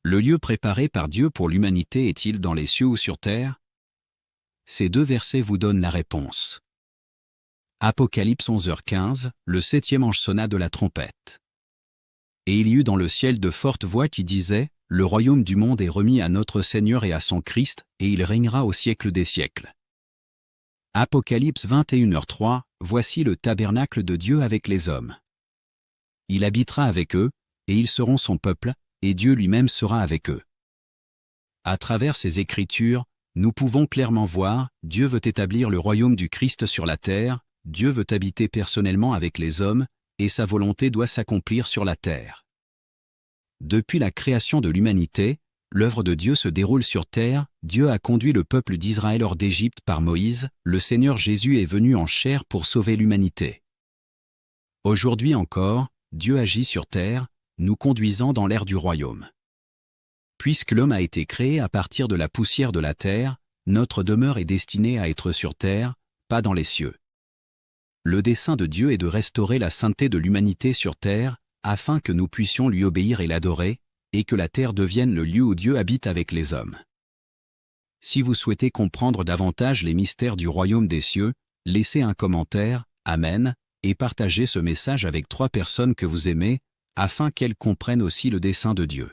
Le lieu préparé par Dieu pour l'humanité est-il dans les cieux ou sur terre? Ces deux versets vous donnent la réponse. Apocalypse 11h15, le 7e ange sonna de la trompette. Et il y eut dans le ciel de fortes voix qui disaient, « Le royaume du monde est remis à notre Seigneur et à son Christ, et il régnera au siècle des siècles. » Apocalypse 21h3, voici le tabernacle de Dieu avec les hommes. Il habitera avec eux, et ils seront son peuple, et Dieu lui-même sera avec eux. À travers ces écritures, nous pouvons clairement voir, Dieu veut établir le royaume du Christ sur la terre, Dieu veut habiter personnellement avec les hommes, et sa volonté doit s'accomplir sur la terre. Depuis la création de l'humanité, l'œuvre de Dieu se déroule sur terre, Dieu a conduit le peuple d'Israël hors d'Égypte par Moïse, le Seigneur Jésus est venu en chair pour sauver l'humanité. Aujourd'hui encore, Dieu agit sur terre, nous conduisant dans l'ère du royaume. Puisque l'homme a été créé à partir de la poussière de la terre, notre demeure est destinée à être sur terre, pas dans les cieux. Le dessein de Dieu est de restaurer la sainteté de l'humanité sur terre, afin que nous puissions lui obéir et l'adorer, et que la terre devienne le lieu où Dieu habite avec les hommes. Si vous souhaitez comprendre davantage les mystères du royaume des cieux, laissez un commentaire, Amen, et partagez ce message avec 3 personnes que vous aimez, afin qu'elles comprennent aussi le dessein de Dieu.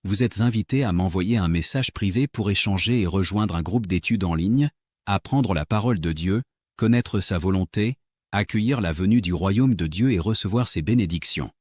Vous êtes invité à m'envoyer un message privé pour échanger et rejoindre un groupe d'études en ligne, apprendre la parole de Dieu, connaître sa volonté, accueillir la venue du royaume de Dieu et recevoir ses bénédictions.